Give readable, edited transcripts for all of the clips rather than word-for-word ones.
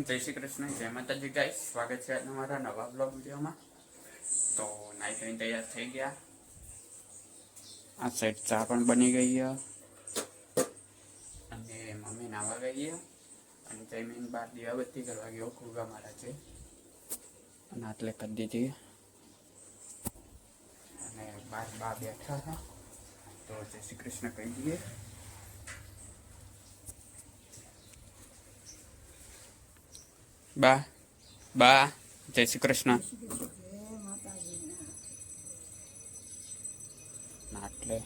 જય શ્રી કૃષ્ણ, જય માતાજી ગાઈસ. સ્વાગત છે આજના મારા નવા બ્લોગ વિડીયોમાં. તો નાઈ ધોઈને તૈયાર થઈ ગયા. આ સાઈડ ચા પણ બની ગઈ અને મમ્મી નાવા ગઈ અને જમીન બહાર દીવાબત્તી કરવા ગયો. કુગા મારા છે અને આટલે કરી દીધી અને બાર બા બેઠા હતા. તો જય શ્રી કૃષ્ણ કહી દઈએ. બા બા જય શ્રી કૃષ્ણ. આટલે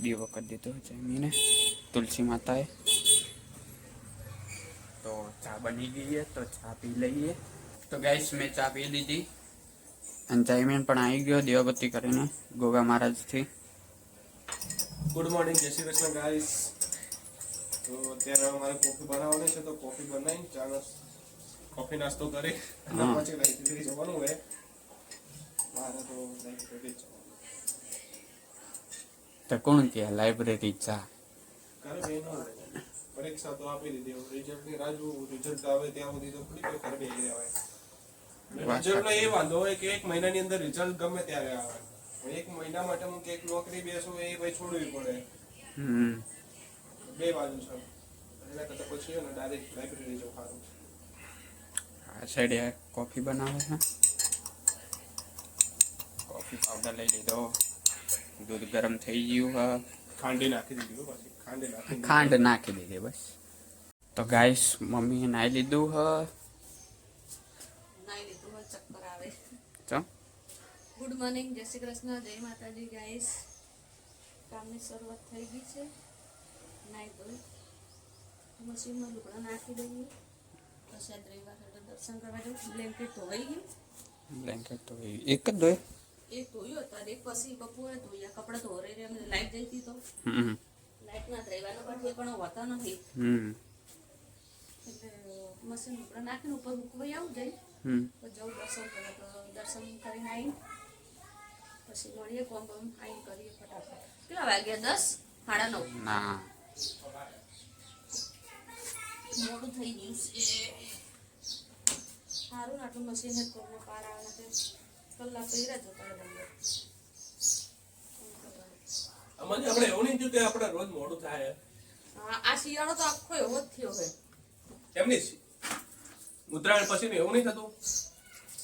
દીવો કરી દીધો જમીને તુલસી માતાએ. તો ચા બની ગઈ છે તો ચા પી લઈએ. તો ગાઈસ મેં ચા પી લીધી અને જમીન પણ આવી ગયો દીવાબત્તી કરીને ગોગા મહારાજથી. ગુડ મોર્નિંગ, જય શ્રી કૃષ્ણ ગાઈસ. તો અત્યારે અમારે કોફી બનાવવાની છે તો કોફી બનાવી કોફી નાસ્તો કરી અને પછી લાઇબ્રેરી જવાનું હોય. મારે તો લાઇબ્રેરી જવાનું. તો કોણ કે લાઇબ્રેરી ચા ઘરે બેનો પરીક્ષા તો આપી દીધી. રિઝલ્ટની રાહ જોઉં. રિઝલ્ટ આવે ત્યાં સુધી તો થોડી કોઈ ઘરે બેસી રહેવાય. રિઝલ્ટનો એ વાંધો હોય કે એક મહિનાની અંદર રિઝલ્ટ ગમે ત્યારે આવે. એક મહિના માટે હું કે નોકરી બેસું એ ભાઈ છોડવી પડે. બે બાજુ છે એના કરતા પછી ડાયરેક્ટ લાઇબ્રેરી જવું સારું. આ સાઈડે કોફી બનાવે છે. કોફી પાવડર લઈ લીધો. દૂધ ગરમ થઈ ગયું હા. ખાંડી નાખી દીધી પાછી. ખાંડ નાખી દીધી બસ. તો ગાઈસ મમ્મીએ નાઈ લીધું હ. ચક્કર આવે. ચો ગુડ મોર્નિંગ, જય શ્રી કૃષ્ણ, જય માતાજી ગાઈસ. કામની શરૂઆત થઈ ગઈ છે. નાઈ ધોઈ મશીનમાં લુગડા નાખી દઈએ. પછી આ રવિવાર એટલે દર્શન કરવા જવું. બ્લેન્કેટ ધોવાઈ ગયું. બ્લેન્કેટ તો એક જ ધોય. એક ધોયું અત્યારે એક પછી બપોરે ધોયા. કપડાં ધોરે રે અમને લાઈટ જઈ હતી તો લાઈટના રવિવારનો પણ પણ હોતા નથી એટલે મશીન લુગડા નાખીને ઉપર મૂકવાઈ આવું જાય. તો જવું દર્શન કરે તો દર્શન કરીને આવી પછી મળીએ. કોમ બમ આવીને કરીએ ફટાફટ. કેટલા વાગ્યા? 10, 9:30. ના મોડું થઈ ગયું છે. સારું આટલું મશીન જ કોઈને પાર આવે કલાક પહેલા જતા અમારે આપણે એવું નહીં થયું કે આપણે રોજ મોડું થાય. આ શિયાળો તો આખો એવો જ થયો હોય. એમની ઉત્તરાયણ પછી એવું નહીં થતું.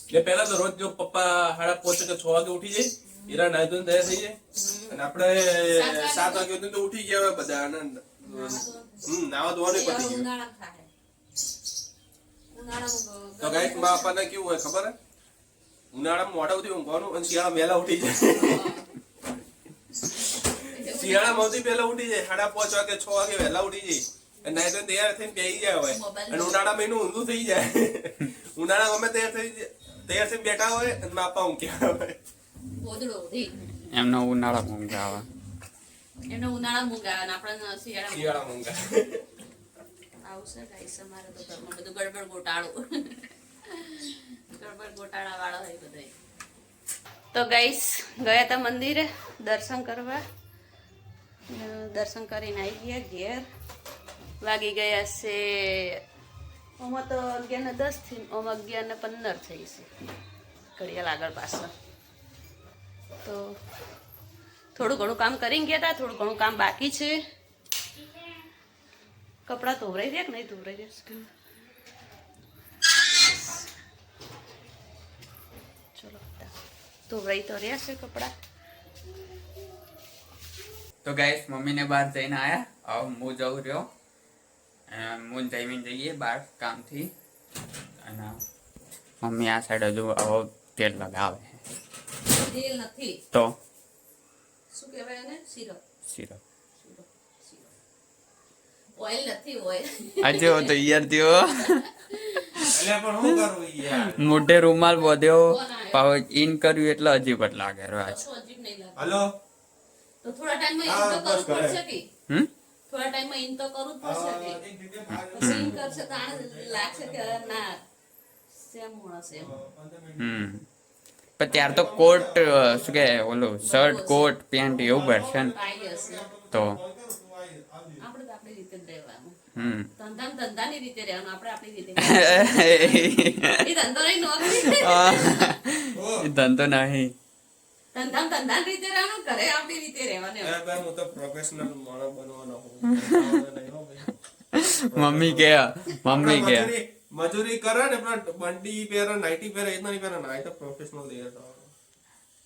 એટલે પહેલા તો રોજ જો પપ્પા 5:30 કે 6 વાગે ઉઠી જાય, હીરા નાઈ ધોઈને તૈયાર થઈ જાય અને આપણે 7 વાગે તો ઉઠી ગયા હોય બધા. આનંદ નાવા ધોવાનું પતી ગયું. તો ગાઈસ માં આપણને કેવું હોય ખબર હે? ઉનાળામાં મોડા સુધી ઊંઘવાનું અને શિયાળા વહેલા ઉઠી જાય. શિયાળામાં સૌથી પહેલા ઉઠી જાય 5:30 વાગે 6 વાગે વહેલા ઉઠી જાય અને નાઈ ધોઈને તૈયાર થઈને બેસી ગયા હોય. અને ઉનાળામાં એનું ઊંધું થઈ જાય. ઉનાળામાં અમે તૈયાર થઈને બેઠા હોય અને બાપા ઊંઘ્યા હોય. એમનો ઉનાળામાં ઊંઘ આવે. એનો ઉનાળા ઊંઘ આવે ને આપણે શિયાળામાં ઊંઘ આવે. આવું છે ગાઈસ અમારે તો ઘરમાં બધું ગડબડ ગોટાળા વાળો હોય બધો. તો ગાઈસ ગયા તા મંદિરે દર્શન કરવા. દર્શન કરીને આવી ગયા ઘેર. વાગી ગયા છે આમાં તો 11:10 થી આમાં 11:15 થઈ છે. ઘડિયાળ આગળ પાછળ. તો થોડું ઘણું કામ કરીને ગયા હતા. થોડું ઘણું કામ બાકી છે. કપડાં ધોવરાઈ દે કે નહીં ધોવરાઈ દે? ચલો ધોવરાઈ તો રહ્યા છે કપડાં. તો ગાઈસ મમ્મીને બહાર જઈને આયા. હવે હું જઉં રહ્યો. હું જઈને જઈએ બહાર કામથી. અને મમ્મી આ સાઈડ હજુ હવે તેલ લગાવે. તેલ નથી તો શું કહેવાય એને? સિરપ. ઓઇલ નથી. ઓઇલ આજે તો યાર થયો. એટલે પણ શું કરવું યાર? મોઢે રૂમાલ બાંધ્યો પાવ ઇન કર્યું એટલે અજીબ જ લાગે. આજ અજીબ નહીં લાગે. હલો તો થોડા ટાઈમમાં ઇન તો કરવું પડશે કે થોડા ટાઈમમાં ઇન તો કરવું જ પડશે કે પછી ઇન કરશે તો આને લાગશે કે ના સેમ હશે. પણ ત્યાર તો કોટ શું કે ઓલું શર્ટ કોટ પેન્ટ એવું પહેરશે ને તો આપણે તો આપણી રીતે જ રહેવાનું. હમ ધંધાની રીતે રહેવાનું, આપણે આપણી રીતે. એ ધંધો નહીં, નોકરી. ઓ, એ ધંધો નહીં. ધંધાની રીતે રહેવાનું, ઘરે આપણી રીતે રહેવાનું એમ. ભાઈ હું તો પ્રોફેશનલ માણસ બનવાનો હું નહીં હો ભાઈ. મમ્મી કે મમ્મી કે મજૂરી કરે ને પણ બંડી પહેરે નાઇટી પહેરે એ નહીં પહેરે ના, એ તો પ્રોફેશનલ દે તો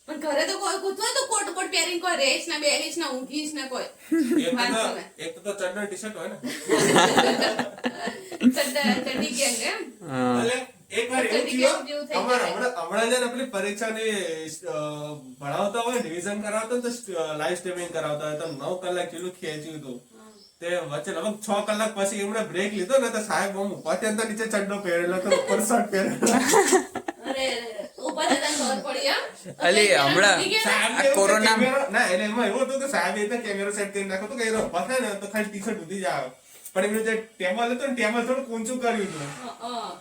પણ ઘરે તો કોઈ કૂતરો તો કોટ કોટ પહેરીને કોઈ રેસ ના બેરીશ ના ઊંઘીશ ના કોઈ એક તો ચડ્ડો ટી-શર્ટ હોય ને ચડ્ડી ગેંગ એમ. હા. એટલે એકવાર એવું ચડ્ડી થયું, ગેંગ જેવું થઈ અમારે જાય. હમણાં છે ને પેલી પરીક્ષાની ભણાવતા હોય રિવિઝન કરાવતા હોય તો લાઈવ સ્ટ્રીમિંગ કરાવતા હોય તો 9 કલાક જેટલું ખેંચ્યું હતું. તે વચ્ચે લગભગ 6 કલાક પછી એમણે બ્રેક લીધો ને તો સાહેબ બહુ અત્યંત નીચે ચડ્ડો પહેરેલો તો ઉપર શર્ટ પહેરેલો. અરે ઉપર જતા ખબર પડી એમ. અલી, હમણાં સાહેબ આ એવું કે કોરોના કેમેરો- ના એટલે એમાં એવું હતું કે સાહેબ એટલે કેમેરો સેટ કરી નાખો તો કે એનો પથે ને તો ખાલી ટી-શર્ટ ઉધી જ આવે. પણ એમનું જે ટેબલ હતું ને ટેબલ થોડું ઊંચું કર્યું હતું.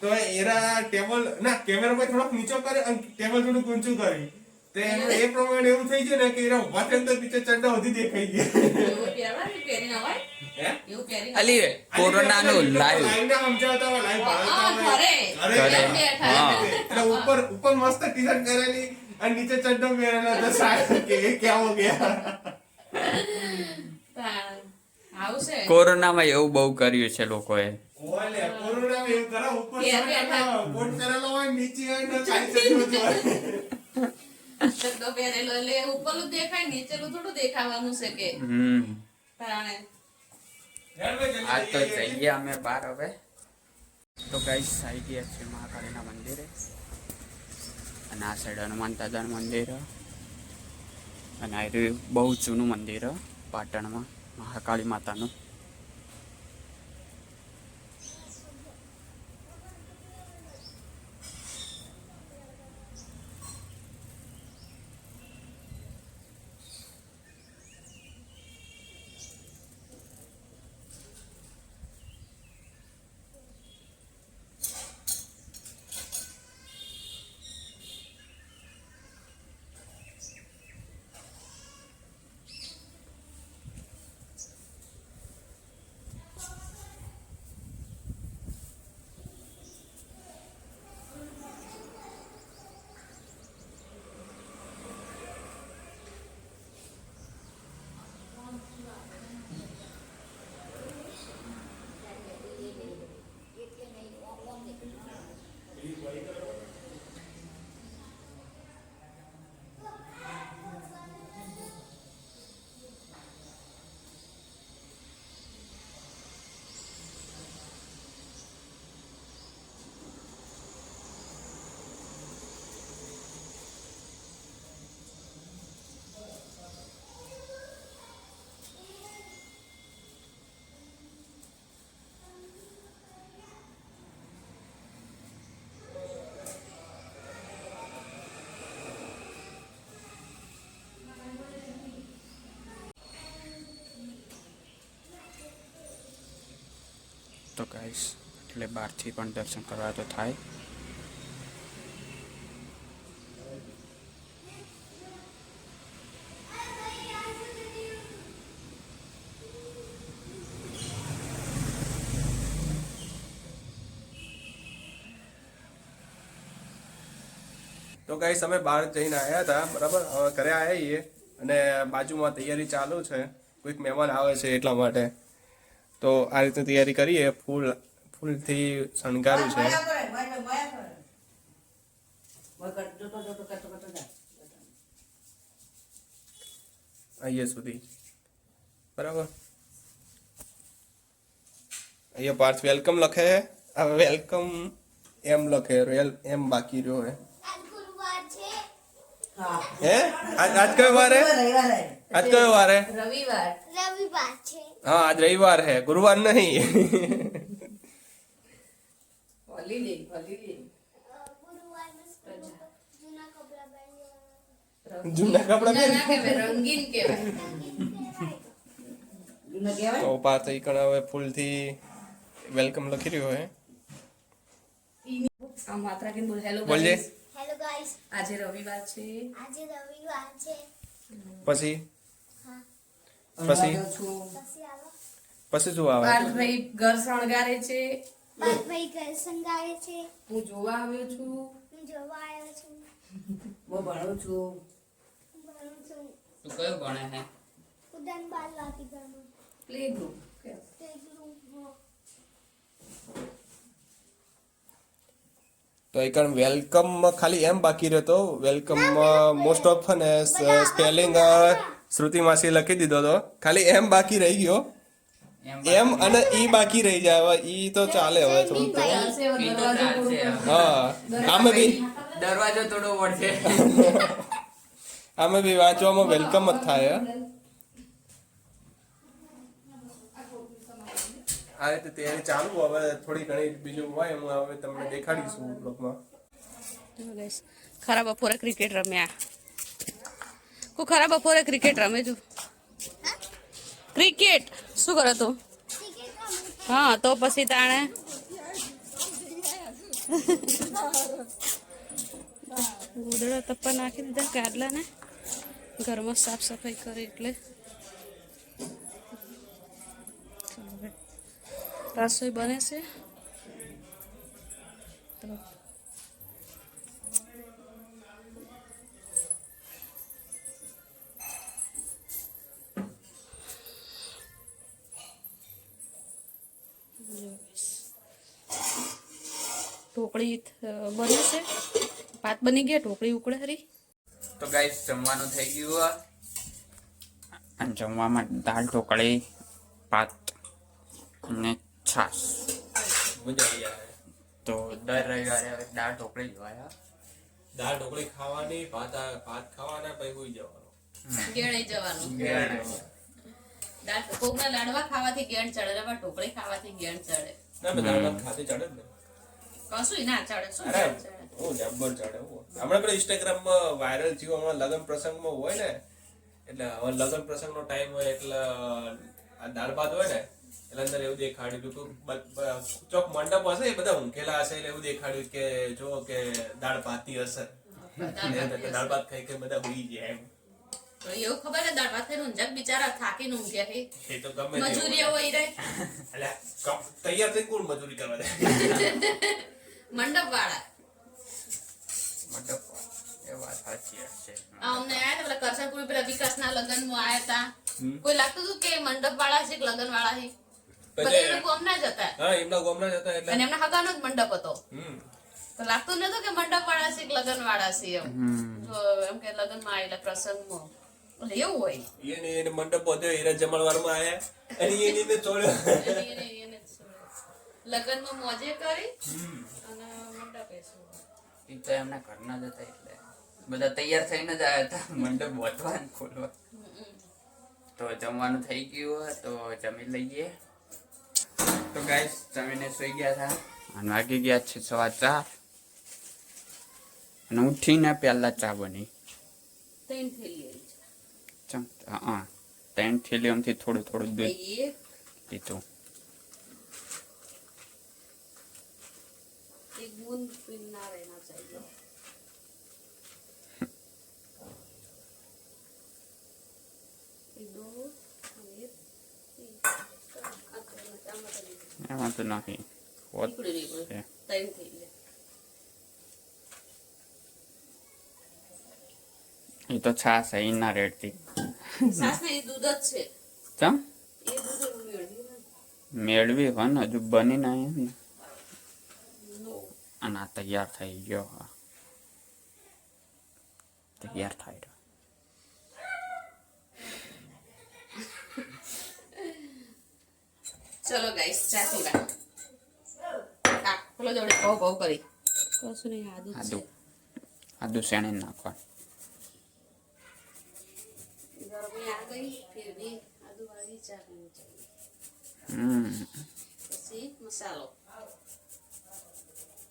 તો એરા ટેબલ ના કેમેરો પર થોડોક નીચો કરે અને ટેબલ થોડું ઊંચું કર્યું. તે એ પ્રમાણે એવું થઈ ગયું ને કે એરા ઉભા થઈને તો નીચે ચડ્ડા સુધી દેખાઈ ગયા. એવું પહેરવાનું, પહેરીને અવાય હે? એવું પહેરીને અલી કોરોનાનું લાઈવ લાઈવ ના સમજાવતા હોય, લાઈવ ભણાવતા હોય. ઘરે ઘરે. એમ બેઠા. હા. એટલે ઉપર મસ્ત ટી-શર્ટ કરેલી અને નીચે ચડ્ડો પહેરેલો તો સાહેબ કે એ ક્યાં હો ગયા. આવું છે. કોરોનામાં એવું બહુ કર્યું છે લોકોએ. ઓલે કોરોનામાં એવું કરે ઉપર ઘેર શર્ટ બેઠા. અને કોટ પહેરેલો હોય નીચે હોય ને ખાલી ચડ્ડો જ હોય. ચડ્ડો પહેરેલો એટલે ઉપરનું દેખાય, નીચેનું થોડું દેખાવાનું છે કે તાણે. આ તો જઈએ અમે બહાર હવે. તો ગાઈસ આવી ગયા છે મહાકાળીના મંદિરે અને આ સાઈડ હનુમાન દાદાનું મંદિર અને આ રહ્યું બહુ જૂનું મંદિર પાટણમાં મહાકાળી માતાનું. તો ગાઈસ એટલે બહારથી પણ દર્શન કરવા તો થાય. તો ગાઈસ અમે બહાર જઈને આવ્યા હતા બરાબર, હવે ઘરે આવ્યા છીએ અને બાજુમાં તૈયારી ચાલુ છે, કોઈક મહેમાન આવે છે એટલા માટે. તો આ રીતે તૈયારી કરીએ, ફૂલથી શણગાર્યું છે. અહીંયા સુધી બરાબર. અહીંયા પાર્થ વેલકમ લખે છે, હવે વેલકમ એમ લખે, એમ બાકી રહ્યો હે. હે આજ કયો વાર હે? આજ કયો વાર હે? રવિવાર છે. હા આજ રવિવાર હે, ગુરુવાર નહીં. હોલીડે જૂના કપડા પહેરી. ના કહેવાય, રંગીન કહેવાય. તો પાર્થ ઈ કણ હવે ફૂલથી વેલકમ લખી રહ્યો હે. આમ વાત રાખીને બોલ, હેલો બોલજે. ગાઈસ. હેલો ગાઈસ, આજે રવિવાર છે. આજે રવિવાર છે. પછી હા, પછી પછી આવો. પછી શું આવે પાર્થભાઈ ઘર શણગારે છે. ભાઈ ઘર સંગારે છે. હું જોવા આવ્યો છું. હું જોવા આવ્યો છું. હું ભણું છું. ભણું છું. તું કયું ભણે હે? ઉડાન બાર લાતી ભણું. Play group. એકલું તો એક વેલકમ ખાલી એમ બાકી રહેતો વેલકમ મોસ્ટ ઓફ ને સ્પેલિંગ શ્રુતિ માસી લખી દીધો તો ખાલી એમ બાકી રહી ગયો એમ અને ઈ બાકી રહી જાય હવે ઈ તો ચાલે હવે થોડું તો ચાલશે, હવે ઈ તો દરવાજો ચાલશે. ખોલો. હા આમે બી દરવાજો થોડો વળશે. આમે બી વાંચવામાં વેલકમ જ થાય આ રીતે તૈયારી ચાલુ હવે થોડી ઘણી બીજું હોય હું હવે તમને દેખાડીશું બ્લોગમાં ખરા બપોરે ક્રિકેટ રમ્યા. ખરા બપોરે ક્રિકેટ રમે છું. ક્રિકેટ શું કરો તું? હા તો પછી તાણે ઉદડા તપ્પા નાખી દીધા કાડલા ને ઘરમાં સાફ સફાઈ કરી એટલે રસોઈ બને છે. તો ઢોકળી બને છે. ભાત બની ગયા, ઢોકળી ઉકળે હરી. તો ગાઈસ જમવાનું થઈ ગયું અને જમવામાં દાળ ઢોકળી ભાત અને છાશ. મજા આવી આવે તો દર રવિવારે હવે દાળ ઢોકળી જોયા. દાળ ઢોકળી ખાવાની ભાત ખાવાના પછી હોઈ જવાનું ગેણે જવાનું. કોકના લાડવા ખાવાથી ગેણ ચડે, એમાં ઢોકળી ખાવાથી ગેણ ચડે. ના મેં દાળ ભાત ખાધી ચડે ને કશું ના ચડે. શું અરે ચડે? હું જબ્બર ચડે હમણાં પેલા ઇન્સ્ટાગ્રામમાં વાયરલ થયું હમણાં લગ્ન પ્રસંગમાં હોય ને એટલે હવે લગ્ન પ્રસંગનો ટાઈમ હોય એટલે આ દાળ ભાત હોય ને એટલે અંદર એવું દેખાડ્યું હતું ચોક મંડપ હશે એ બધા ઊંઘેલા હશે એટલે એવું દેખાડ્યું કે જો કે દાળ ભાતની અસર દાળ ભાત ખાઈ કે બધા ઉઈ જાય એમ તો એવું ખબર છે દાળ ભાત ખાઈને ઊંઝા બિચારા થાકીને ઊંઘ્યા છે. એ તો ગમે તે મજૂરી હોય રે એટલે તૈયાર થઈ કોણ મજૂરી કરવા દે મંડપ વાળા. મતલબ એ વાત સાચી છે. અમને આયા પેલા કરસનપુરી પેલા વિકાસના લગ્નમાં આયા હતા. કોઈ લાગતું હતું કે મંડપ વાળા છે કે લગ્ન વાળા છે. બધા એમના ગામના જ હતા હા એમના ગામના જ હતા એટલે અને એમના હગાનો જ મંડપ હતો. હમ તો લાગતું નતું કે મંડપ વાળા છે કે લગ્ન વાળા છે એમ. જો એમ કે લગ્નમાં આયેલા પ્રસંગમાં એટલે એવું હોય. એને મંડપ બધો હીરા જમણવારમાં આયા અને એને ચોળ્યો એને લગ્નમાં મોજે કરી અને મંડપે શું. એ તો એમના ઘરના જ હતા એટલે બધા તૈયાર થઈને જ આવ્યા હતા મંડપ વધવા ને ખોલવા. તો જમવાનું થઈ ગયું તો જમી લઈએ. તો ગાઈસ જમીને સુઈ ગયા હતા અને વાગી ગયા છે 4:15 અને ઉઠીને પહેલા ચા બની. 3 થેલી ચમ 3 થેલીઓમાંથી થોડું થોડું દૂધ એક પીધું. એક બૂંદ પીના રહેના चाहिए. एक दो और एक એમાં તો નહીં હોત નીકળી છે. 3 થેલી. એ તો છાશ છે એના રેડથી. સાસ ને દૂધ જ છે. ચમ એ દૂધ મેળવી મેળવી હોય ને હજુ બની ના ને નો અને આ તૈયાર થઈ ગયો. તૈયાર થાય રહ્યો. ચલો ગાઈસ ચા પીવા. હા બોલો જોડે બહુ કરી કશું નહીં. આદુ આદુ શેણે નાખવા. ગરમી આ ગઈ ફિર भी આદુ વાળી ચા પીવી चाहिए. પછી મસાલો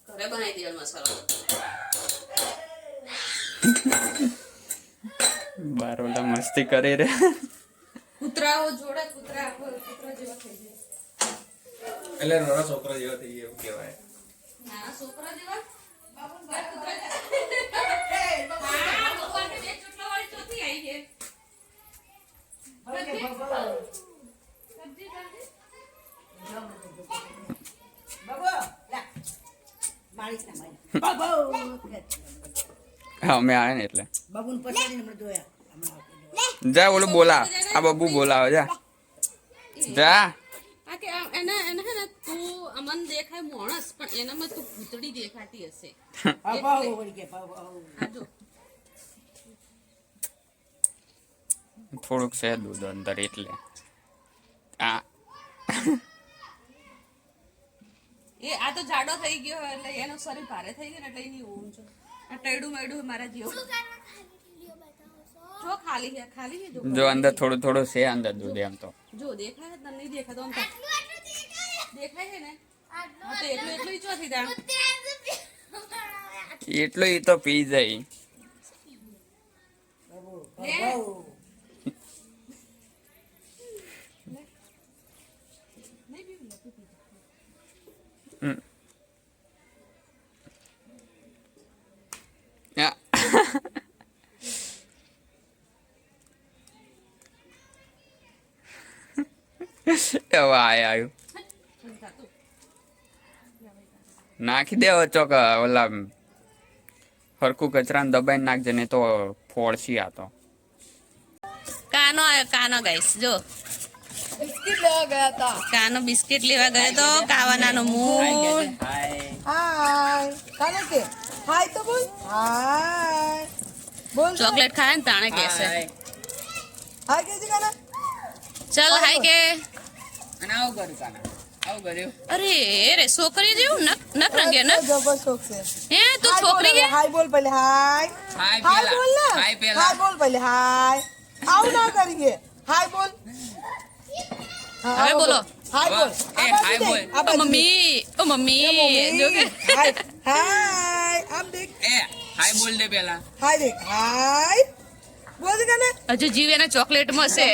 ઘરે બનાવી દેવાનો મસાલો. બાર ઓલા મસ્તી કરી રે. કૂતરાઓ જોડે કૂતરા જેવા થઈ જાય. એટલે નાના છોકરા જેવા થઈ ગયા એવું કહેવાય નાના છોકરા જેવા બાબુ બાર કૂતરા જેવા. હા ભગવાનને બે ચોટલા વાળી ચોથી આવી છે. સબ્જી ખાધી? હા અમે આવ્યા ને એટલે બાબુને પછાડીને હમણાં જોયા હમણાં જા ઓલું બોલા આ બબુ બોલાવે જા જા આ કે એના હે ને તું અમન દેખાય માણસ પણ એનામાં તું ભૂતડી દેખાતી હશે પાવ વળી કે પાવ આ જો થોડુંક છે દૂધ અંદર એટલે આ આ તો જાડો થઈ ગયો એટલે એનું શરીર ભારે થઈ ગયું ને એટલે એની ઊંઘ છે આ ટૈડું મેડું મારા જેવું જો ખાલી છે જો જો અંદર થોડું થોડું છે અંદર દૂધ એમ તો જો દેખાય છે તને નહીં દેખાતો આમ તો દેખાય છે ને હા તો એટલું એટલું ઈ ચોથી દાણ એટલું ઈ તો પી જાય હમ. યા. હવે આવ્યું નાખી દે હવે ચોક ઓલા હરકું કચરાને દબાઈને નાખજે ને તો ફોડશી આ તો કાનો આવ્યો કાનો ગાઈસ જો બિસ્કિટ લેવા ગયા હતા કાનો બિસ્કિટ લેવા ગયો તો કાવાનાનો મૂળ હાય કાને કે હાય તો બોલ હાય બોલ ચોકલેટ ખાય ને તાણે કહેશે હાય કે છે કાના ચલ હાય કે અને આવું કર્યું કાના આવું કર્યું અરે રે છોકરી જેવું નક રંગે ને જબર શોખ છે હે તું છોકરી હે હાય બોલ પહેલે હાય હાય હાય બોલ ને હાય પેલા હાય બોલ પહેલે હાય આવું ના કરીએ હાય બોલ હા, હવે બોલો હાય બોલ એ હાય બોલ આ બાજુ મમ્મી ઓ મમ્મી જો કે હાય હાય આમ દેખ એ હાય બોલ દે પેલા હાય દેખ હાય બોલ કાને હજુ જીવ એના ચોકલેટમાં છે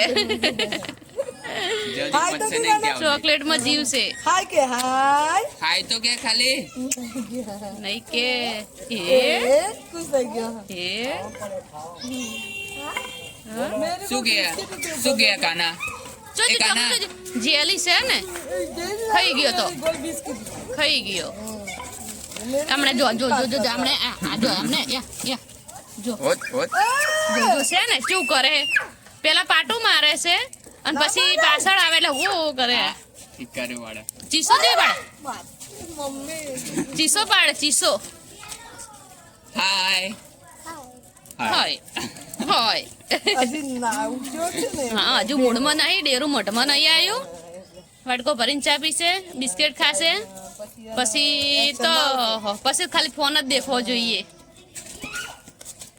જલ્દી હાય તો મતશે કે નહીં કે ચોકલેટમાં જીવ છે હાય કે હાય હાય તો કે ખાલી નહીં કે એ ખુશ થઈ ગયો એ શું કે કાના જો એ કાના. જેલી છે ને ખાઈ ગયો તો બોલ બિસ્કિટ ખાઈ ગયો હમણાં જો જો જો જો હમણે આ જો હમણે યા જો હોત હોત જો જો છે ને શું કરે પેલા પાટું મારે છે અને પછી પાછળ આવે એટલે હું કરે ઠીકારે વાળા ચીસો દે પાડે મમ્મી ચીસો પાડે ચીસો હાય હોય હોય હજી ના ઉઠ્યો છે ને હા હજુ મૂળમાં નહીં ડેરું મોઢમાં નહીં આવ્યું વાટકો ભરીને ચા પીશે બિસ્કિટ ખાશે પછી તો પછી ખાલી ફોન જ દેખવો જોઈએ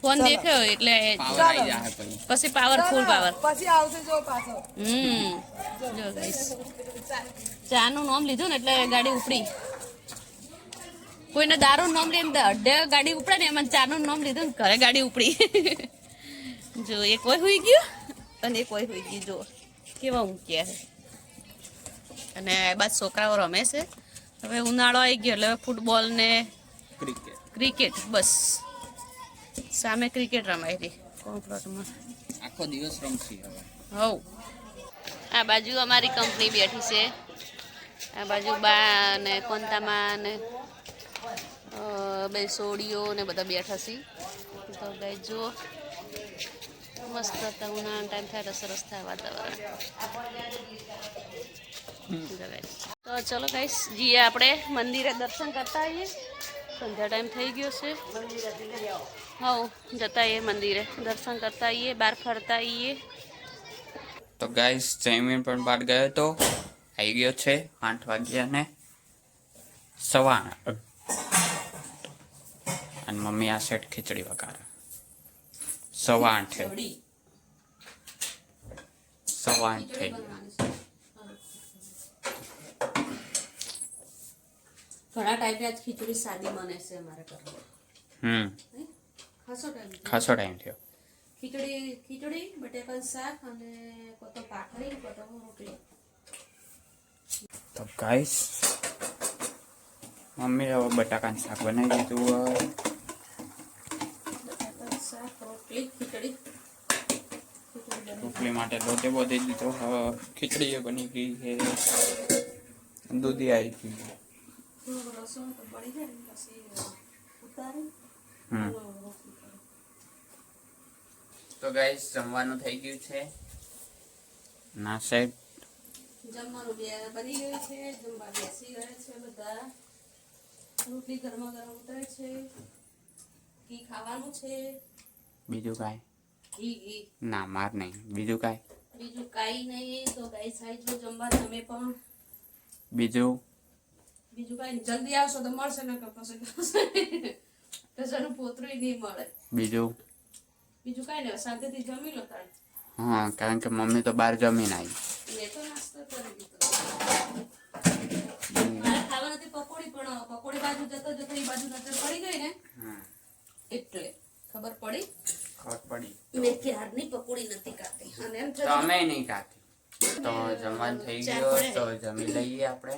ફોન દેખ્યો એટલે પાવર આવી જાય પછી પછી પાવરફુલ પાવર પછી આવશે જો પાછો જો ગાઈસ ચાનું નામ લીધું ને એટલે ગાડી ઉપડી કોઈને દારૂ નામ લઈને અડધે ગાડી ઉપડે ને એમાં ચાનું નામ લીધું ને ઘરે ગાડી ઉપડી જો એક કોઈ હોઈ ગયું અને એક કોઈ હોઈ ગયું જો કેવા ઊંઘ્યા છે અને બાદ છોકરાઓ રમે છે હવે ઉનાળો આવી ગયો એટલે ફૂટબોલ ને ક્રિકેટ ક્રિકેટ બસ સામે ક્રિકેટ રમાય રહી કોમ્પ્લોટમાં આખો દિવસ રમશી હવે હવ આ બાજુ અમારી કંપની બેઠી છે આ બાજુ બા ને કોંતામાં ને બે સોડીઓ ને બધા બેઠા છે તો ગાઈ જો મસ્ત હતા ઉનાળાનો ટાઈમ થાય તો સરસ થાય વાતાવરણ તો ચલો ગાઈસ જઈએ આપણે મંદિરે દર્શન કરતા આવીએ સંધ્યા ટાઈમ થઈ ગયો છે હવ જતા આવીએ મંદિરે દર્શન કરતા આવીએ બહાર ફરતા આવીએ તો ગાઈસ જયમીન પણ બહાર ગયો તો આવી ગયો છે 8 વાગ્યા ને 8:15 અને મમ્મી આ સેટ ખીચડી વઘારે 8:15 8:15 થઈ ગયા ઘણા ટાઈમે આજ ખીચડી સાદી બને છે અમારા ઘરમાં ખાસો ટાઈમ થયો ખીચડી બટેકાનું શાક અને કોતો પાખડી કોતો રોટલી તો ગાઈસ મમ્મી હવે બટાકાનું શાક બનાવી દીધું બટેકાનું શાક રોટલી ખીચડી રોટલી માટે લોટે બોધી દીધો હવે ખીચડી એ બની ગઈ છે દૂધી આવી ગઈ લસણ તો બળી જાય ને પછી ઉતારી હમ તો ગાઈસ જમવાનું થઈ ગયું છે ના સાહેબ જમવાનું બની ગયું છે, જમવા બેસી ગયા છે બધા. રોટલી ગરમા ગરમ ઉતરે છે, ઘી ખાવાનું છે, બીજું કાંઈ ઘી ના માર નહીં બીજું કાંઈ બીજું કાંઈ નહીં. તો ગાઈસ આવી જો જમવા તમે પણ. બીજું બીજું કાંઈ નહીં, જલ્દી આવશો તો મળશે ને પછી કશાનું પોતરું નહીં મળે. બીજું બીજું કાંઈ નહીં, શાંતિથી જમી લો તારે. હા કારણ કે મમ્મી તો બહાર જમીને આવી. મેં તો નાસ્તો કરી દીધો. મારે ખાવા નથી પકોડી, પણ પકોડી બાજુ જતો જતો એ બાજુ નજર પડી ગઈ ને એટલે ખબર પડી. ખબર પડી મેં ક્યારની પકોડી નથી ખાતી અને એમ તો અમે નહીં ખાતી. તો જમવાનું થઈ ગયું તો જમી લઈએ આપણે.